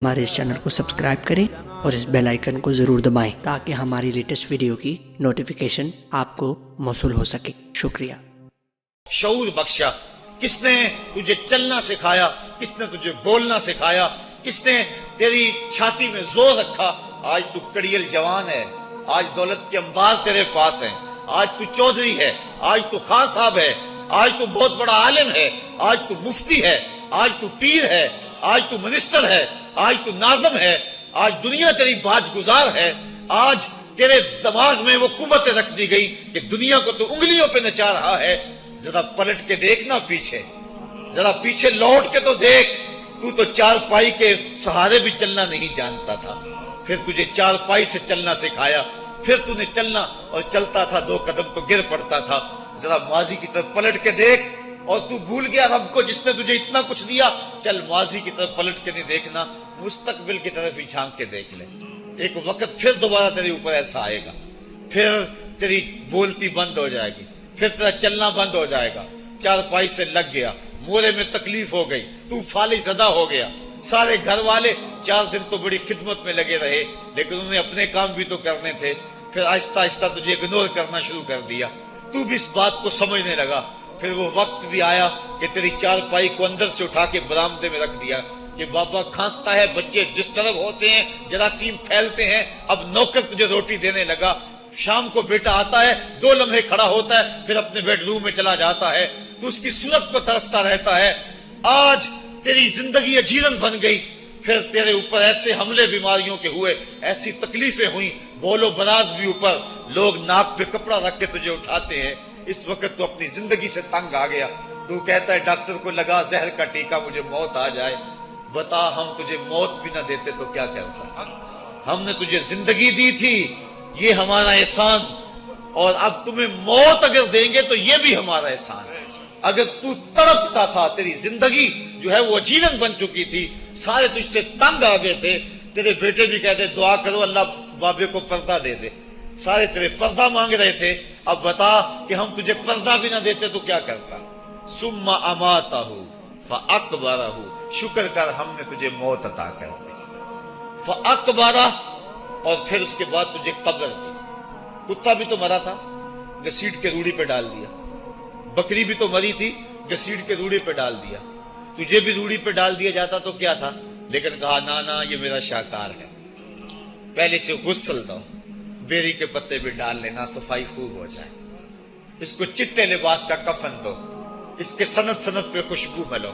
ہمارے اس چینل کو سبسکرائب کریں اور اس بیل آئیکن کو ضرور دبائیں تاکہ ہماری لیٹسٹ ویڈیو کی نوٹیفیکیشن آپ کو موصول ہو سکے۔ شکریہ۔ شعور بخشا، کس نے تجھے چلنا سکھایا، کس نے تجھے بولنا سکھایا، کس نے تیری چھاتی میں زور رکھا؟ آج تو کڑیل جوان ہے، آج دولت کے انبار تیرے پاس ہیں، آج تو چودھری ہے، آج تو خان صاحب ہے، آج تو بہت بڑا عالم ہے، آج تو مفتی ہے، آج تو پیر ہے، آج تو منسٹر ہے، آج تو ناظم ہے، آج دنیا تیری باج گزار ہے، آج تیرے دماغ میں وہ قوت رکھ دی گئی کہ دنیا کو تو انگلیوں پہ نچا رہا ہے۔ ذرا پلٹ کے دیکھنا پیچھے، ذرا پیچھے لوٹ کے تو دیکھ، تو چار پائی کے سہارے بھی چلنا نہیں جانتا تھا، پھر تجھے چار پائی سے چلنا سکھایا، پھر تو نے چلنا اور چلتا تھا، دو قدم تو گر پڑتا تھا۔ ذرا ماضی کی طرف پلٹ کے دیکھ، اور تو بھول گیا رب کو جس نے تجھے اتنا کچھ دیا۔ چل ماضی کی طرف پلٹ کے نہیں دیکھنا، مستقبل کی طرف ہی جھانک کے دیکھ لے۔ ایک وقت پھر دوبارہ تیرے اوپر ایسا آئے گا، پھر تیری بولتی بند ہو جائے گی، پھر تیرا چلنا بند ہو جائے گا۔ چار پائی سے لگ گیا، مورے میں تکلیف ہو گئی، تو فالج زدہ ہو گیا۔ سارے گھر والے 4 دن تو بڑی خدمت میں لگے رہے، لیکن انہیں اپنے کام بھی تو کرنے تھے، پھر آہستہ آہستہ تجھے اگنور کرنا شروع کر دیا۔ تو بھی اس بات کو سمجھنے لگا، پھر وہ وقت بھی آیا کہ تیری چار پائی کو اندر سے اٹھا کے برآمدے میں رکھ دیا کہ بابا کھانستا ہے، بچے ڈسٹرب ہوتے ہیں، جراثیم پھیلتے ہیں، اب نوکر تجھے روٹی دینے لگا۔ شام کو بیٹا آتا ہے، 2 لمحے کھڑا ہوتا ہے، پھر اپنے بیڈ روم میں چلا جاتا ہے، تو اس کی صورت کو ترستا رہتا ہے۔ آج تیری زندگی اجیرن بن گئی، پھر تیرے اوپر ایسے حملے بیماریوں کے ہوئے، ایسی تکلیفیں ہوئیں، بول و براز بھی اوپر، لوگ ناک پہ کپڑا رکھ کے تجھے اٹھاتے ہیں۔ اس وقت تو اپنی زندگی سے تنگ آ گیا، تو کہتا ہے ڈاکٹر کو لگا زہر کا ٹیکہ، مجھے موت آ جائے۔ بتا ہم تجھے موت بھی نہ دیتے تو کیا کرتا؟ ہم نے تجھے زندگی دی تھی، یہ ہمارا احسان، اور اب تمہیں موت اگر دیں گے تو یہ بھی ہمارا احسان ہے۔ اگر تو تڑپتا تھا، تیری زندگی جو ہے وہ اجیرن بن چکی تھی، سارے تجھ سے تنگ آ گئے تھے، تیرے بیٹے بھی کہتے دعا کرو اللہ بابے کو پردہ دے دے، سارے تیرے پردہ مانگ رہے تھے، اب بتا کہ ہم تجھے پردہ بھی نہ دیتے تو کیا کرتا؟ ثم اماتہ فاقبرہ، شکر کر ہم نے تجھے موت عطا کر دی، فاقبرہ، اور پھر اس کے بعد تجھے قبر دی۔ کتا بھی تو مرا تھا، گھسیٹ کے روڑی پہ ڈال دیا، بکری بھی تو مری تھی، گھسیٹ کے روڑی پہ ڈال دیا، تجھے بھی روڑی پہ ڈال دیا جاتا تو کیا تھا؟ لیکن کہا نا یہ میرا شاہکار ہے، پہلے سے غسل دو، بیری کے پتے بھی ڈال لینا، صفائی خوب ہو جائے، اس کو چٹے لباس کا کفن دو، اس کے سند سند پہ خوشبو ملو۔